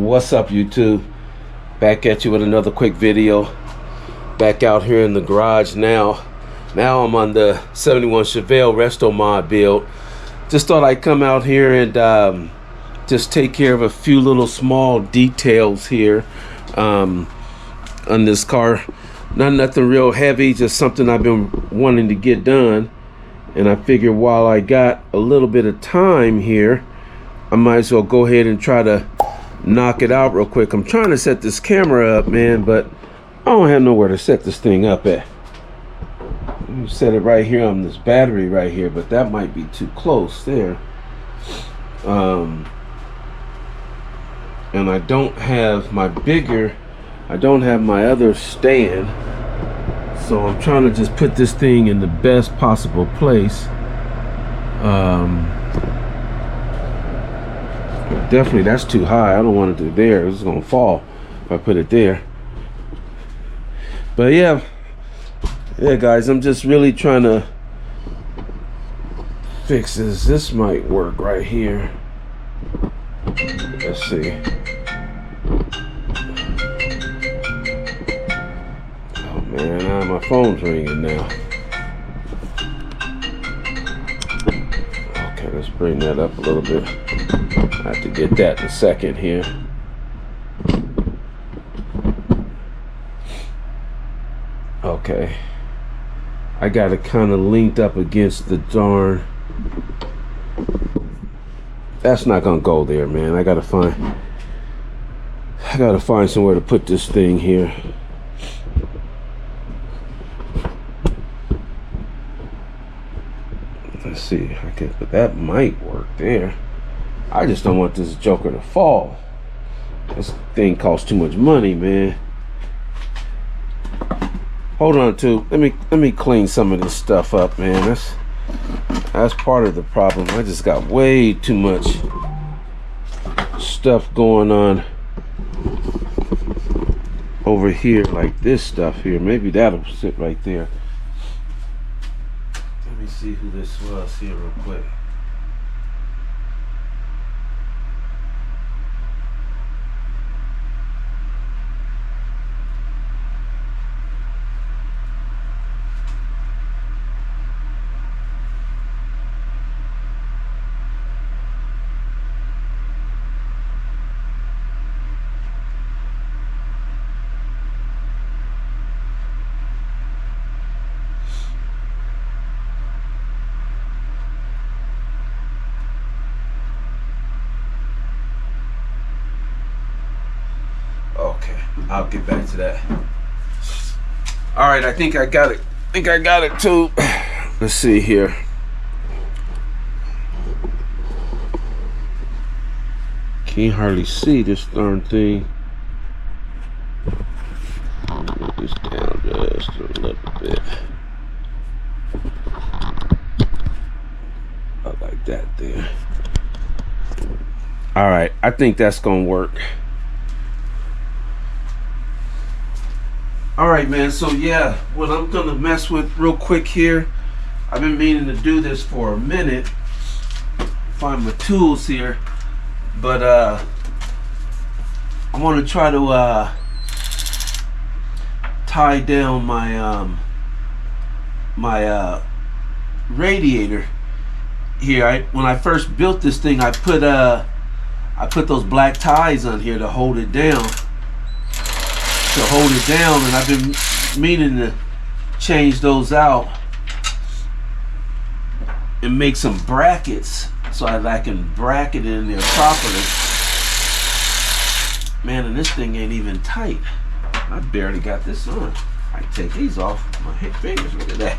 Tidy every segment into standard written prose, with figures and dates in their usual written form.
What's up, YouTube? Back at you with another quick video. Back out here in the garage now. Now I'm on the 71 Chevelle Resto Mod build. Just thought I'd come out here and just take care of a few little small details here on this car. Nothing real heavy, just something I've been wanting to get done. And I figured while I got a little bit of time here, I might as well go ahead and try to knock it out real quick. I'm trying to set this camera up, man, but I don't have nowhere to set this thing up at. Let me set it right here on this battery right here, but that might be too close there. And I don't have my other stand, so I'm trying to just put this thing in the best possible place. Definitely that's too high. I don't want it to there. It's gonna fall if I put it there. But yeah guys, I'm just really trying to fix this. This might work right here. Let's see. Oh man, my phone's ringing now. Okay, let's bring that up a little bit. I have to get that in a second here. Okay. I got it kind of linked up against the darn. That's not gonna go there, man. I gotta find somewhere to put this thing here. Let's see. But that might work there. I just don't want this joker to fall. This thing costs too much money, man. Hold on, too. Let me clean some of this stuff up, man. That's part of the problem. I just got way too much stuff going on over here, like this stuff here. Maybe that'll sit right there. Let me see who this was here real quick. Okay, I'll get back to that. All right, I think I got it too. Let's see here. Can't hardly see this darn thing. Get this down just a little bit. About like that there. All right, I think that's gonna work. All right, man, so yeah, what I'm gonna mess with real quick here, I've been meaning to do this for a minute, find my tools here, but I want to try to tie down my my radiator here. When I first built this thing, I put those black ties on here to hold it down. And I've been meaning to change those out and make some brackets so I can bracket it in there properly. Man, and this thing ain't even tight. I barely got this on. I can take these off with my fingers. Look at that.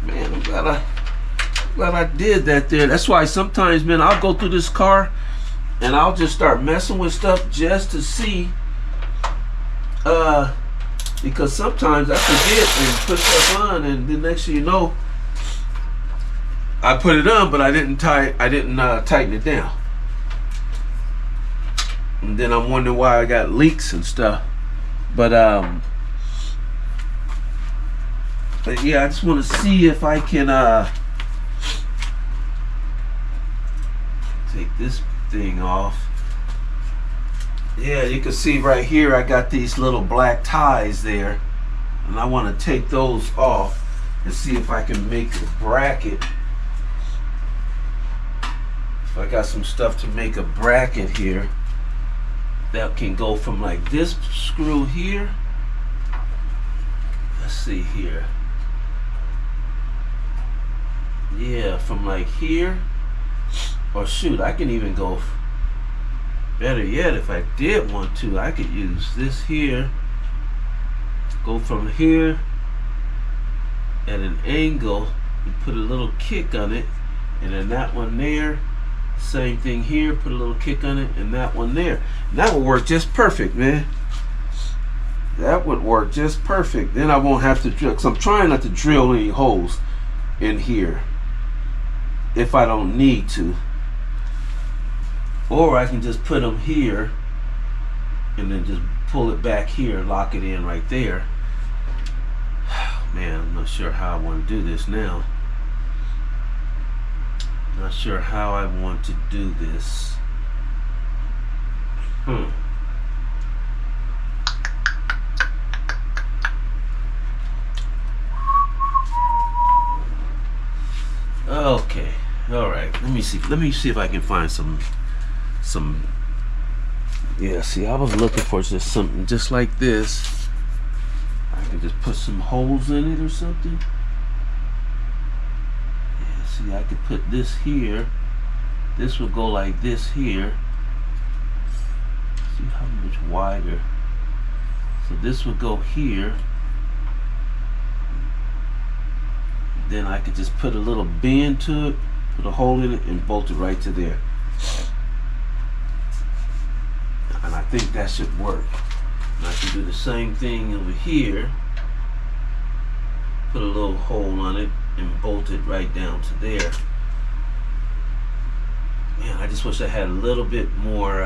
Man, I'm glad I did that there. That's why sometimes, man, I'll go through this car and I'll just start messing with stuff just to see. Because sometimes I forget and put stuff on, and the next thing you know, I put it on, but I didn't tighten it down, and then I'm wondering why I got leaks and stuff. But yeah, I just want to see if I can take this thing off. Yeah, you can see right here I got these little black ties there, and I want to take those off and see if I can make a bracket. I got some stuff to make a bracket here that can go from like this screw here. Let's see here. Yeah, from like here, or shoot, I can even go better yet. If I did want to, I could use this here, go from here at an angle and put a little kick on it, and then that one there, same thing here, put a little kick on it, and that one there. And that would work just perfect, man. That would work just perfect. Then I won't have to drill, because I'm trying not to drill any holes in here if I don't need to. Or I can just put them here and then just pull it back here, lock it in right there. Man, I'm not sure how I want to do this now. Not sure how I want to do this. Okay, all right. Let me see if I can find some. Yeah, see, I was looking for just something just like this. I can just put some holes in it or something. Yeah, see, I could put this here. This would go like this here. See how much wider. So this would go here. Then I could just put a little bend to it, put a hole in it, and bolt it right to there. And I think that should work. And I can do the same thing over here. Put a little hole on it and bolt it right down to there. Man, I just wish I had a little bit more.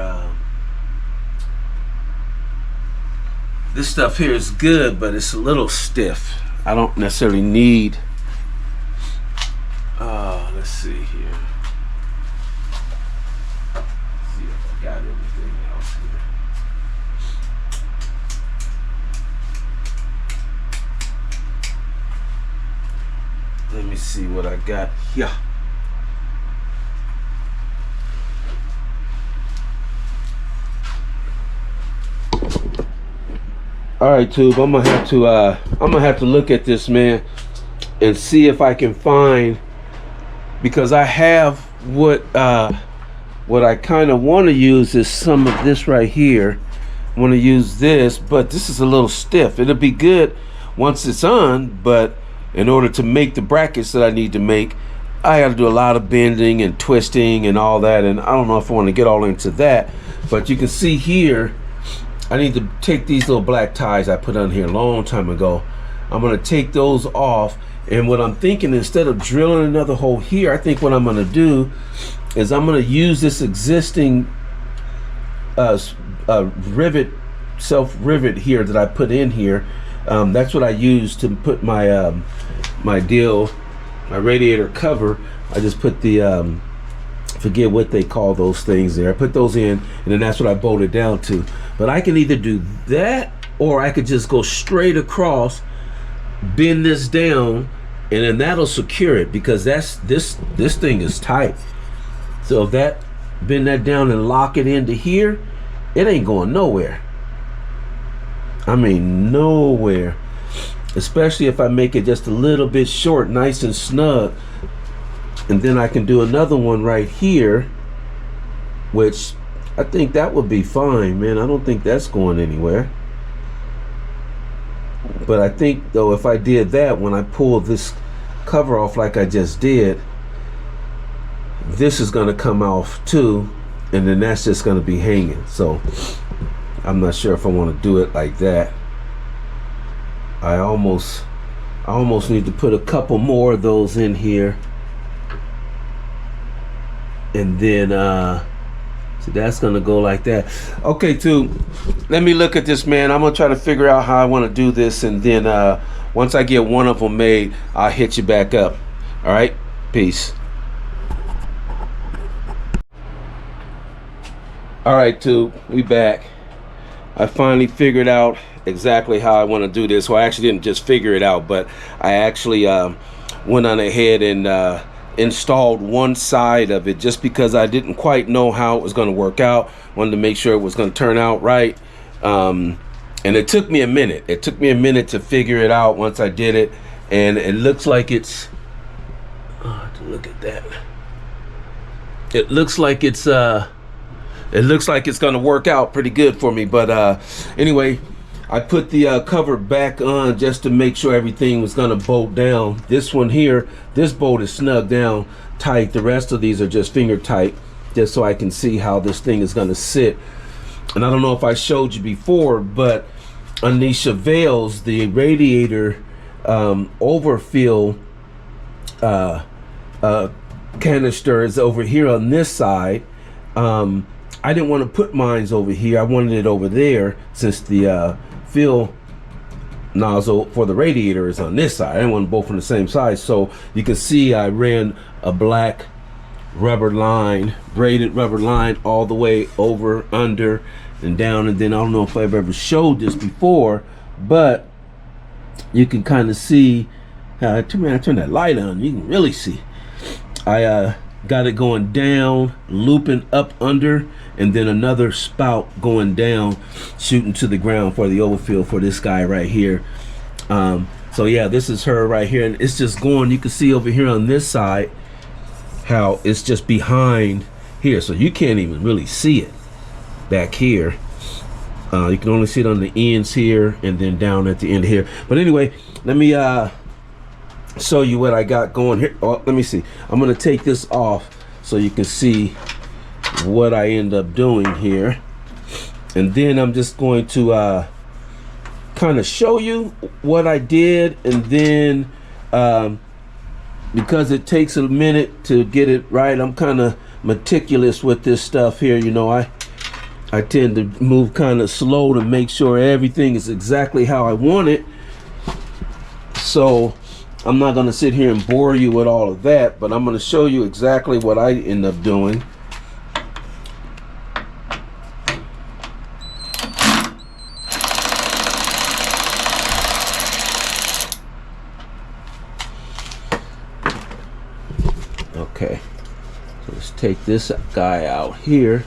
This stuff here is good, but it's a little stiff. I don't necessarily need. Let's see here. Let's see if I got everything else here. Let me see what I got here. All right, Tube. I'm gonna have to look at this, man, and see if I can find, because I have what I kind of want to use is some of this right here. I want to use this, but this is a little stiff. It'll be good once it's on, but in order to make the brackets that I need to make, I got to do a lot of bending and twisting and all that, and I don't know if I want to get all into that. But you can see here, I need to take these little black ties I put on here a long time ago. I'm going to take those off, and what I'm thinking, instead of drilling another hole here, I think what I'm going to do is I'm going to use this existing rivet, self-rivet here that I put in here. That's what I use to put my my radiator cover. I just put the forget what they call those things there. I put those in, and then that's what I bolted down to. But I can either do that, or I could just go straight across, bend this down, and then that'll secure it, because that's this thing is tight. So if that, bend that down and lock it into here, it ain't going nowhere. I mean nowhere. Especially if I make it just a little bit short, nice and snug. And then I can do another one right here, which I think that would be fine, man. I don't think that's going anywhere. But I think though, if I did that, when I pull this cover off like I just did, this is going to come off too, and then that's just going to be hanging. So I'm not sure if I want to do it like that. I almost need to put a couple more of those in here, and then so that's gonna go like that. Okay, too. Let me look at this, man. I'm gonna try to figure out how I want to do this, and then once I get one of them made, I'll hit you back up. All right, peace. All right, too. We back. I finally figured out exactly how I want to do this. Well, I actually didn't just figure it out, but I actually went on ahead and installed one side of it, just because I didn't quite know how it was going to work out. Wanted to make sure it was going to turn out right. And it took me a minute. It took me a minute to figure it out once I did it. And it looks like it's, look at that. It looks like it's going to work out pretty good for me. But anyway, I put the cover back on just to make sure everything was going to bolt down. This one here, this bolt is snug down tight. The rest of these are just finger tight, just so I can see how this thing is going to sit. And I don't know if I showed you before, but on these Chevelles, the radiator overfill canister is over here on this side. I didn't want to put mines over here. I wanted it over there, since the fill nozzle for the radiator is on this side. I didn't want them both on the same side. So you can see I ran a black rubber line, braided rubber line, all the way over, under, and down. And then I don't know if I've ever showed this before, but you can kind of see. I turn that light on, you can really see. I got it going down, looping up under, and then another spout going down, shooting to the ground for the overfill for this guy right here. So yeah, this is her right here, and it's just going. You can see over here on this side how it's just behind here, so you can't even really see it back here. You can only see it on the ends here, and then down at the end here. But anyway, let me show you what I got going here. Oh, let me see. I'm gonna take this off so you can see what I end up doing here, and then I'm just going to kind of show you what I did. And then because it takes a minute to get it right, I'm kind of meticulous with this stuff here. You know, I tend to move kind of slow to make sure everything is exactly how I want it. So I'm not going to sit here and bore you with all of that, but I'm going to show you exactly what I end up doing. Okay, so let's take this guy out here.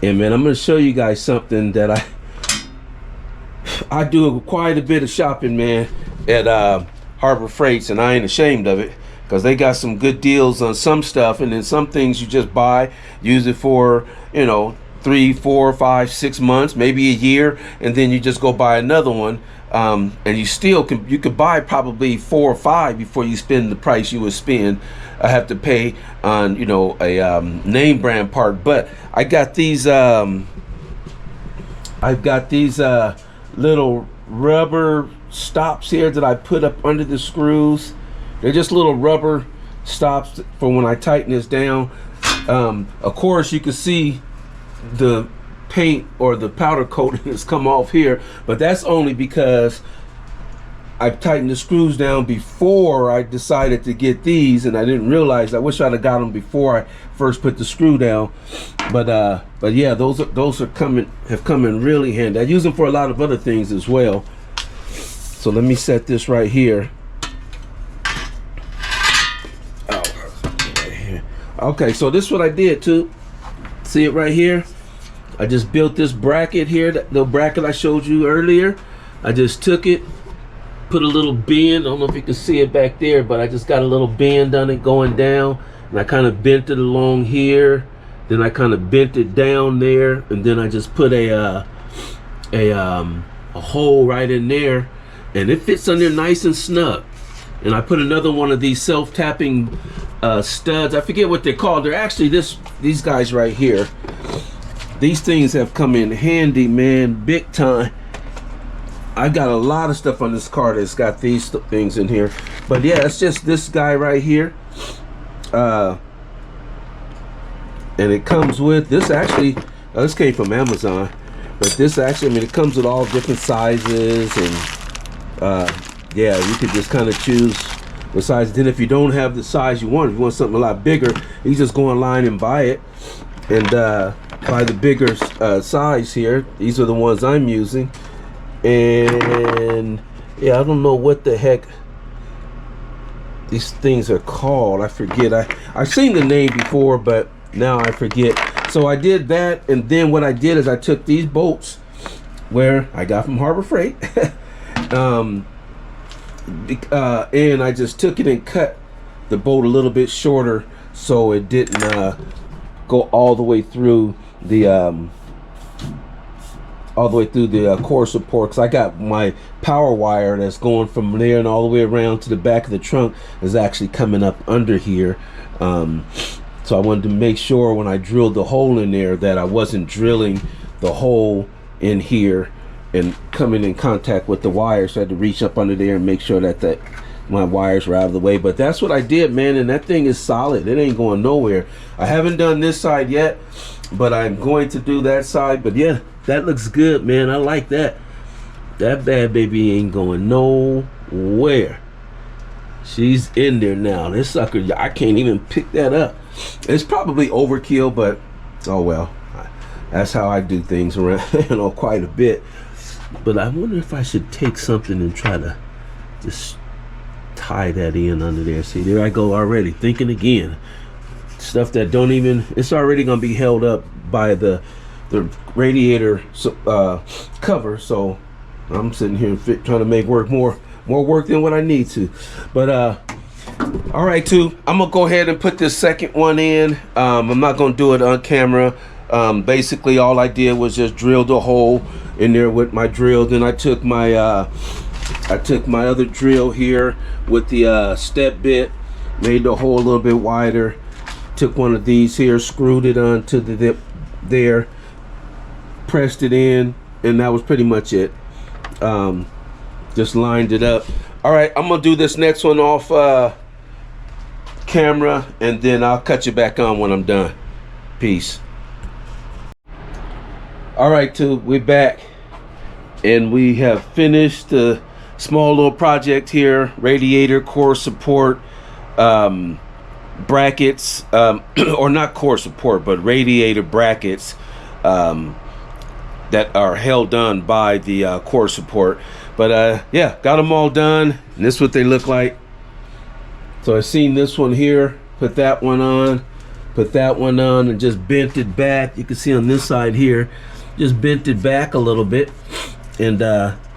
And man, I'm going to show you guys something that I do quite a bit of shopping, man, at Harbor Freights, and I ain't ashamed of it, because they got some good deals on some stuff, and then some things you just buy, use it for, you know, 3, 4, 5, 6 months, maybe a year, and then you just go buy another one. And you still can, you could buy probably 4 or 5 before you spend the price you would spend. I have to pay on, you know, a name brand part. But I got these I've got these little rubber stops here that I put up under the screws. They're just little rubber stops for when I tighten this down. Of course, you can see the paint or the powder coating has come off here, but that's only because I've tightened the screws down before I decided to get these, and I didn't realize. I wish I'd have got them before I first put the screw down. But yeah, those have come in really handy. I use them for a lot of other things as well. So let me set this right here. Okay, so this is what I did too. See it right here? I just built this bracket here, the bracket I showed you earlier. I just took it, put a little bend. I don't know if you can see it back there, but I just got a little bend on it going down, and I kind of bent it along here. Then I kind of bent it down there, and then I just put a hole right in there, and it fits on there nice and snug. And I put another one of these self-tapping studs. I forget what they're called. They're actually these guys right here. These things have come in handy, man, big time. I've got a lot of stuff on this car that's got these things in here. But yeah, it's just this guy right here. And it comes with this. Actually, this came from Amazon. But this actually, I mean, it comes with all different sizes. And yeah, you could just kind of choose the size. Then if you don't have the size you want, if you want something a lot bigger, you just go online and buy it. And by the bigger size here. These are the ones I'm using. And yeah, I don't know what the heck these things are called. I forget. I've seen the name before, but now I forget. So I did that, and then what I did is I took these bolts where I got from Harbor Freight, and I just took it and cut the bolt a little bit shorter so it didn't go all the way through the core support, because I got my power wire that's going from there and all the way around to the back of the trunk is actually coming up under here. So I wanted to make sure when I drilled the hole in there that I wasn't drilling the hole in here and coming in contact with the wire. So I had to reach up under there and make sure that my wires were out of the way. But that's what I did, man, and that thing is solid. It ain't going nowhere. I haven't done this side yet, but I'm going to do that side. But yeah, that looks good, man. I like that. That bad baby ain't going nowhere. She's in there now. This sucker, I can't even pick that up. It's probably overkill, but oh well. That's how I do things around, quite a bit. But I wonder if I should take something and try to just tie that in under there. See, there I go already, thinking again. Stuff that don't even, it's already gonna be held up by the radiator cover. So I'm sitting here trying to make more work than what I need to. But all right, too, I'm gonna go ahead and put this second one in. I'm not gonna do it on camera. Basically all I did was just drill the hole in there with my drill. Then I took my other drill here with the step bit, made the hole a little bit wider, took one of these here, screwed it onto the dip there, pressed it in, and that was pretty much it. Just lined it up. All right, I'm gonna do this next one off camera, and then I'll cut you back on when I'm done. Peace. All right, tube, we're back, and we have finished the small little project here. Radiator, core support, brackets, or not core support, but radiator brackets that are held on by the core support. But yeah, got them all done, and this is what they look like. So I've seen this one here, put that one on, and just bent it back. You can see on this side here, just bent it back a little bit. And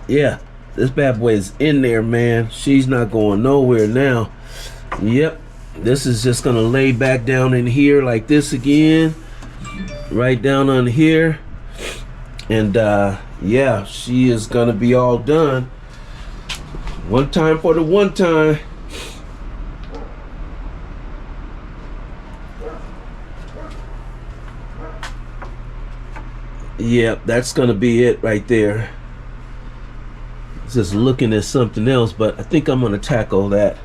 yeah, this bad boy is in there, man. She's not going nowhere now. Yep, this is just gonna lay back down in here like this again, right down on here. And yeah, she is gonna be all done. One time for the one time. Yep, that's gonna be it right there. Just looking at something else, but I think I'm gonna tackle that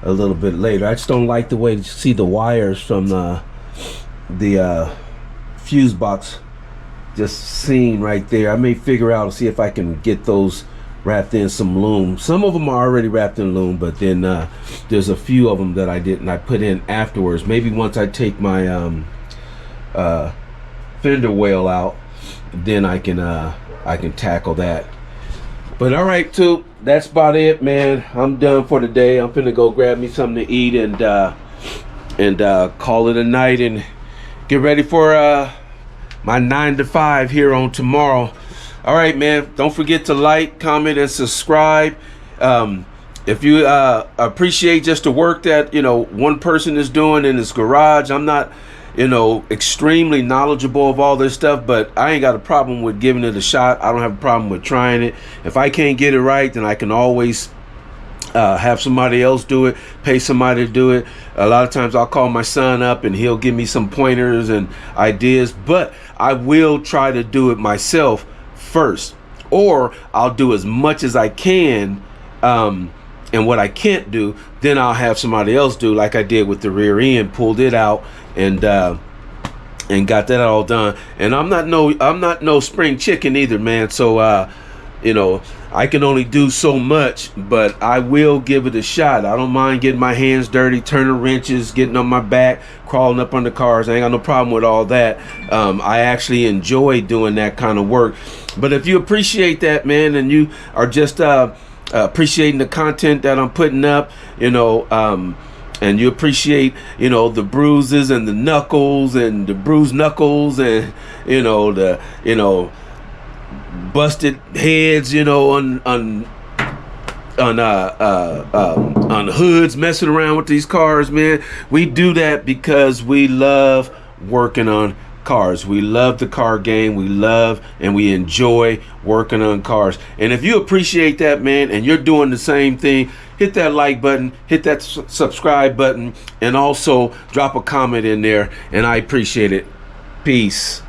a little bit later. I just don't like the way you see the wires from the fuse box just seen right there. I may figure out, see if I can get those wrapped in some loom. Some of them are already wrapped in loom, but then there's a few of them that I put in afterwards. Maybe once I take my fender well out, then I can tackle that. But all right, too, that's about it, man. I'm done for the day. I'm finna go grab me something to eat and call it a night and get ready for my 9 to 5 here on tomorrow. All right, man, don't forget to like, comment, and subscribe. If you appreciate just the work that one person is doing in his garage. I'm not extremely knowledgeable of all this stuff, but I ain't got a problem with giving it a shot. I don't have a problem with trying it. If I can't get it right, then I can always have somebody else do it, pay somebody to do it. A lot of times I'll call my son up and he'll give me some pointers and ideas, but I will try to do it myself first, or I'll do as much as I can, and what I can't do, then I'll have somebody else do, like I did with the rear end, pulled it out and got that all done. And I'm not no spring chicken either, man. So I can only do so much, but I will give it a shot. I don't mind getting my hands dirty, turning wrenches, getting on my back, crawling up under cars. I ain't got no problem with all that. I actually enjoy doing that kind of work. But if you appreciate that, man, and you are just appreciating the content that I'm putting up, you know, and you appreciate, you know, the bruises and the knuckles and the bruised knuckles and, you know, the, you know, busted heads, you know, on hoods, messing around with these cars, man. We do that because we love working on cars. We love the car game. We love and we enjoy working on cars. And if you appreciate that, man, and you're doing the same thing, hit that like button, hit that subscribe button, and also drop a comment in there, and I appreciate it. Peace.